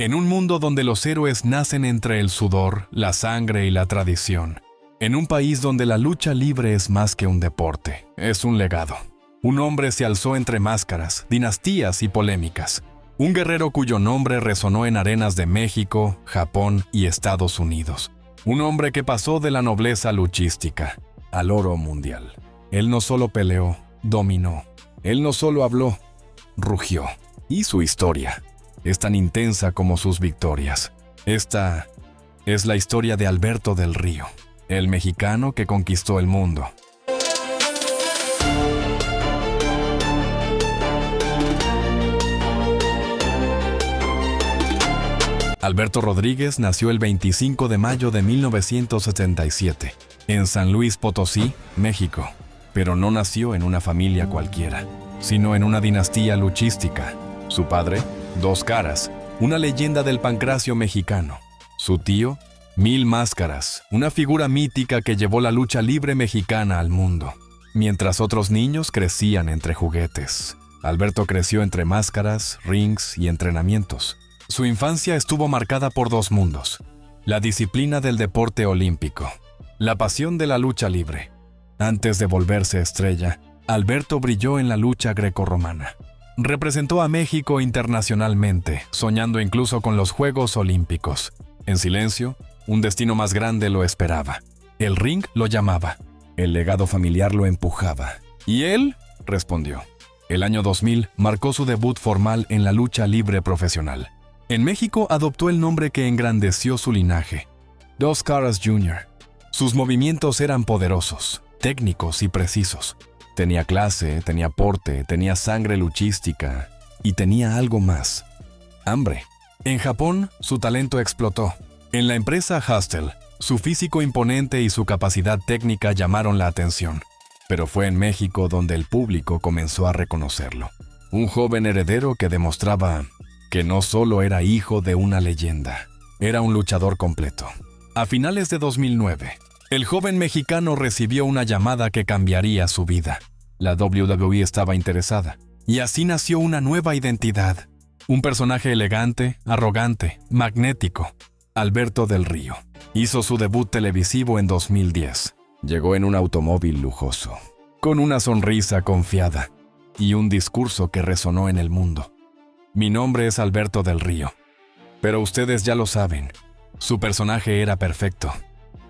En un mundo donde los héroes nacen entre el sudor, la sangre y la tradición. En un país donde la lucha libre es más que un deporte, es un legado. Un hombre se alzó entre máscaras, dinastías y polémicas. Un guerrero cuyo nombre resonó en arenas de México, Japón y Estados Unidos. Un hombre que pasó de la nobleza luchística al oro mundial. Él no solo peleó, dominó. Él no solo habló, rugió. Y su historia es tan intensa como sus victorias. Esta es la historia de Alberto del Río, el mexicano que conquistó el mundo. Alberto Rodríguez nació el 25 de mayo de 1977, en San Luis Potosí, México. Pero no nació en una familia cualquiera, sino en una dinastía luchística. Su padre, Dos Caras, una leyenda del pancracio mexicano. Su tío, Mil Máscaras, una figura mítica que llevó la lucha libre mexicana al mundo. Mientras otros niños crecían entre juguetes, Alberto creció entre máscaras, rings y entrenamientos. Su infancia estuvo marcada por dos mundos: la disciplina del deporte olímpico, la pasión de la lucha libre. Antes de volverse estrella, Alberto brilló en la lucha grecorromana. Representó a México internacionalmente, soñando incluso con los Juegos Olímpicos. En silencio, un destino más grande lo esperaba. El ring lo llamaba, el legado familiar lo empujaba. ¿Y él? Respondió. El año 2000 marcó su debut formal en la lucha libre profesional. En México adoptó el nombre que engrandeció su linaje: Dos Caras Jr. Sus movimientos eran poderosos, técnicos y precisos. Tenía clase, tenía porte, tenía sangre luchística y tenía algo más: hambre. En Japón, su talento explotó. En la empresa Hustle, su físico imponente y su capacidad técnica llamaron la atención. Pero fue en México donde el público comenzó a reconocerlo. Un joven heredero que demostraba que no solo era hijo de una leyenda, era un luchador completo. A finales de 2009, el joven mexicano recibió una llamada que cambiaría su vida. La WWE estaba interesada, y así nació una nueva identidad. Un personaje elegante, arrogante, magnético. Alberto del Río hizo su debut televisivo en 2010. Llegó en un automóvil lujoso, con una sonrisa confiada y un discurso que resonó en el mundo. Mi nombre es Alberto del Río, pero ustedes ya lo saben. Su personaje era perfecto.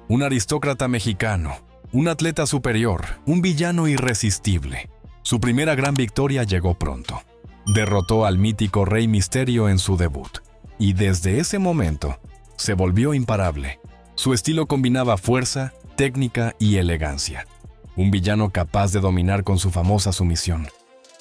Un aristócrata mexicano, un atleta superior, un villano irresistible. Su primera gran victoria llegó pronto. Derrotó al mítico Rey Misterio en su debut, y desde ese momento se volvió imparable. Su estilo combinaba fuerza, técnica y elegancia. Un villano capaz de dominar con su famosa sumisión,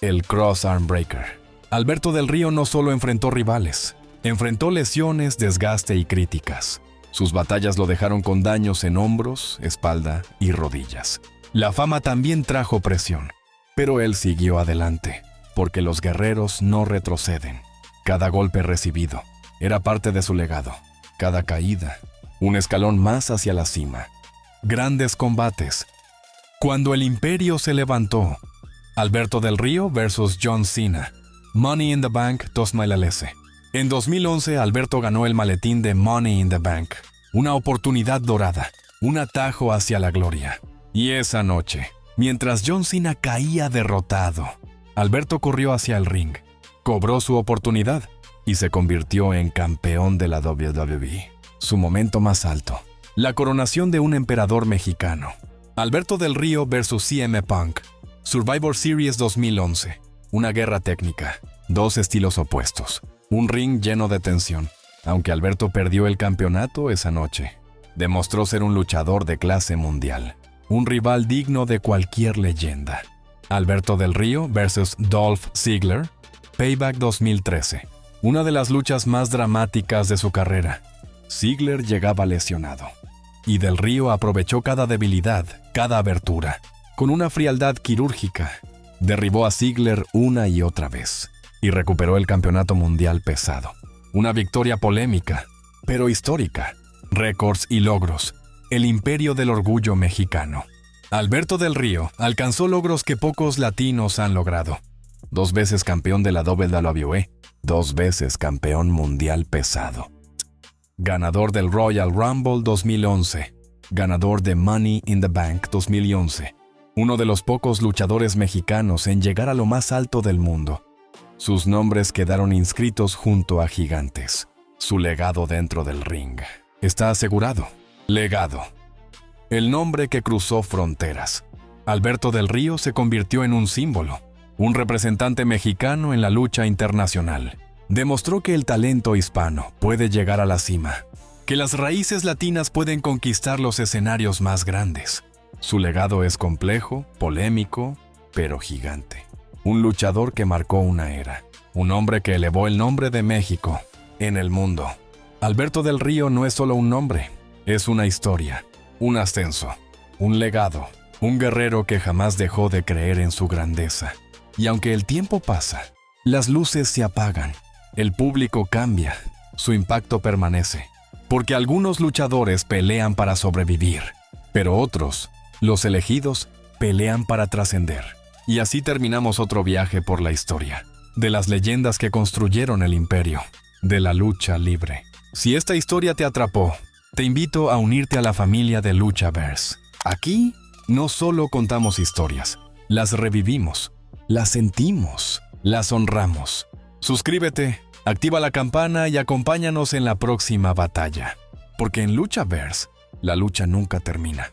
el Cross Arm Breaker. Alberto del Río no solo enfrentó rivales, enfrentó lesiones, desgaste y críticas. Sus batallas lo dejaron con daños en hombros, espalda y rodillas. La fama también trajo presión, pero él siguió adelante, porque los guerreros no retroceden. Cada golpe recibido era parte de su legado. Cada caída, un escalón más hacia la cima. Grandes combates. Cuando el imperio se levantó, Alberto del Río versus John Cena. Money in the Bank 2011. En 2011, Alberto ganó el maletín de Money in the Bank. Una oportunidad dorada, un atajo hacia la gloria. Y esa noche, mientras John Cena caía derrotado, Alberto corrió hacia el ring, cobró su oportunidad y se convirtió en campeón de la WWE. Su momento más alto, la coronación de un emperador mexicano. Alberto del Río versus CM Punk. Survivor Series 2011. Una guerra técnica, dos estilos opuestos, un ring lleno de tensión. Aunque Alberto perdió el campeonato esa noche, demostró ser un luchador de clase mundial, un rival digno de cualquier leyenda. Alberto del Río versus Dolph Ziggler, Payback 2013. Una de las luchas más dramáticas de su carrera. Ziggler llegaba lesionado, y del Río aprovechó cada debilidad, cada abertura. Con una frialdad quirúrgica, derribó a Ziggler una y otra vez, y recuperó el campeonato mundial pesado. Una victoria polémica, pero histórica. Récords y logros. El imperio del orgullo mexicano. Alberto del Río alcanzó logros que pocos latinos han logrado. 2 veces campeón de la WWE, 2 veces campeón mundial pesado. Ganador del Royal Rumble 2011. Ganador de Money in the Bank 2011. Uno de los pocos luchadores mexicanos en llegar a lo más alto del mundo. Sus nombres quedaron inscritos junto a gigantes. Su legado dentro del ring está asegurado. Legado. El nombre que cruzó fronteras. Alberto del Río se convirtió en un símbolo, un representante mexicano en la lucha internacional. Demostró que el talento hispano puede llegar a la cima, que las raíces latinas pueden conquistar los escenarios más grandes. Su legado es complejo, polémico, pero gigante. Un luchador que marcó una era, un hombre que elevó el nombre de México en el mundo. Alberto del Río no es solo un nombre, es una historia, un ascenso, un legado, un guerrero que jamás dejó de creer en su grandeza. Y aunque el tiempo pasa, las luces se apagan, el público cambia, su impacto permanece. Porque algunos luchadores pelean para sobrevivir, pero otros, los elegidos, pelean para trascender. Y así terminamos otro viaje por la historia, de las leyendas que construyeron el imperio, de la lucha libre. Si esta historia te atrapó, te invito a unirte a la familia de Luchaverse. Aquí no solo contamos historias, las revivimos, las sentimos, las honramos. Suscríbete, activa la campana y acompáñanos en la próxima batalla. Porque en Luchaverse, la lucha nunca termina.